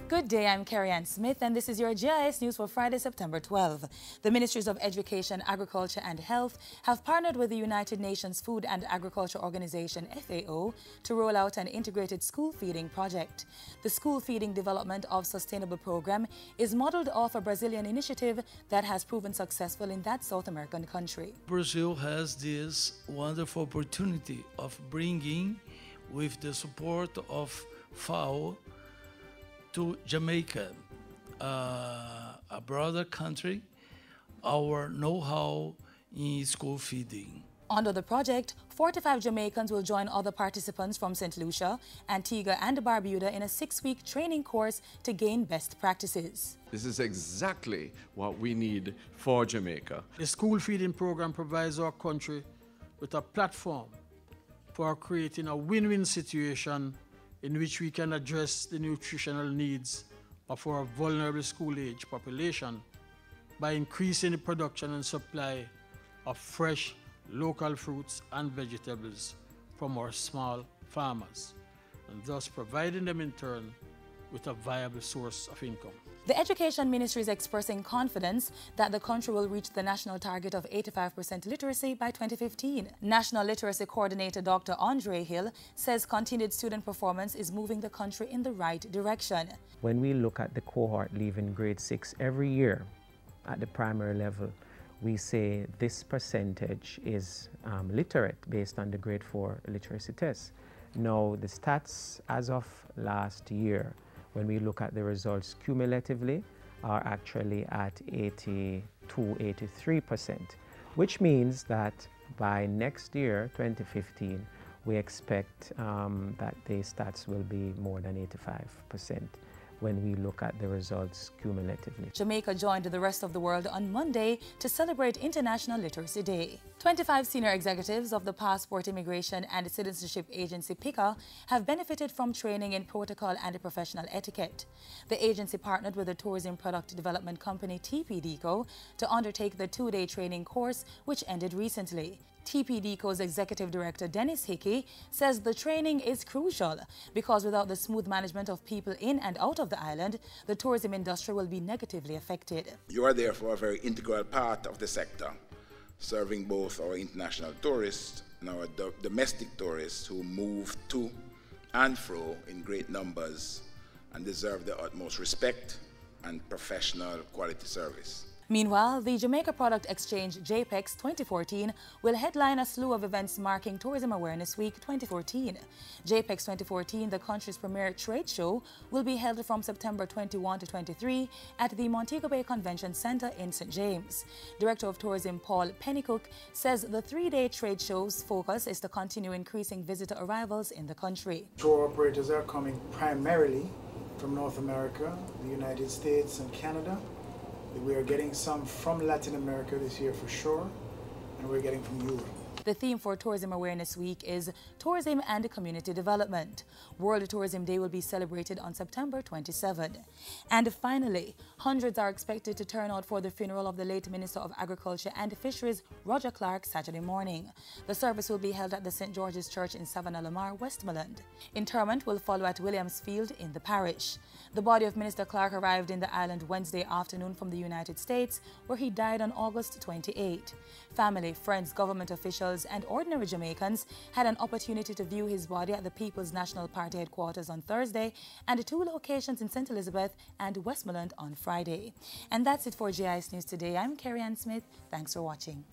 Good day, I'm Carrie-Ann Smith, and this is your JIS News for Friday, September 12. The Ministries of Education, Agriculture and Health have partnered with the United Nations Food and Agriculture Organization, FAO, to roll out an integrated school feeding project. The School Feeding Development of Sustainable program is modeled off a Brazilian initiative that has proven successful in that South American country. Brazil has this wonderful opportunity of bringing, with the support of FAO, to Jamaica, a broader country, our know-how in school feeding. Under the project, 45 Jamaicans will join other participants from St. Lucia, Antigua and Barbuda in a 6-week training course to gain best practices. This is exactly what we need for Jamaica. The school feeding program provides our country with a platform for creating a win-win situation in which we can address the nutritional needs of our vulnerable school-age population by increasing the production and supply of fresh, local fruits and vegetables from our small farmers, and thus providing them in turn with a viable source of income. The Education Ministry is expressing confidence that the country will reach the national target of 85% literacy by 2015. National Literacy Coordinator Dr. Andre Hill says continued student performance is moving the country in the right direction. When we look at the cohort leaving grade 6 every year at the primary level, we say this percentage is literate based on the grade 4 literacy test. Now, the stats as of last year, when we look at the results cumulatively, are actually at 82–83%, which means that by next year, 2015, we expect that the stats will be more than 85% when we look at the results cumulatively. Jamaica joined the rest of the world on Monday to celebrate International Literacy Day. 25 senior executives of the Passport, Immigration and Citizenship Agency, PICA, have benefited from training in protocol and professional etiquette. The agency partnered with the tourism product development company TPDCO to undertake the 2-day training course, which ended recently. TPDCO's executive director Dennis Hickey says the training is crucial because without the smooth management of people in and out of the island, the tourism industry will be negatively affected. You are therefore a very integral part of the sector, serving both our international tourists and our domestic tourists who move to and fro in great numbers and deserve the utmost respect and professional quality service. Meanwhile, the Jamaica Product Exchange JPEX 2014 will headline a slew of events marking Tourism Awareness Week 2014. JPEX 2014, the country's premier trade show, will be held from September 21 to 23 at the Montego Bay Convention Center in St. James. Director of Tourism Paul Pennycook says the 3-day trade show's focus is to continue increasing visitor arrivals in the country. Tour operators are coming primarily from North America, the United States and Canada. We are getting some from Latin America this year for sure, and we're getting from Europe. The theme for Tourism Awareness Week is Tourism and Community Development. World Tourism Day will be celebrated on September 27. And finally, hundreds are expected to turn out for the funeral of the late Minister of Agriculture and Fisheries, Roger Clark, Saturday morning. The service will be held at the St. George's Church in Savannah Lamar, Westmoreland. Interment will follow at Williamsfield in the parish. The body of Minister Clark arrived in the island Wednesday afternoon from the United States, where he died on August 28. Family, friends, government officials, and ordinary Jamaicans had an opportunity to view his body at the People's National Party headquarters on Thursday and 2 locations in St. Elizabeth and Westmoreland on Friday. And that's it for JIS News today. I'm Carrie-Ann Smith. Thanks for watching.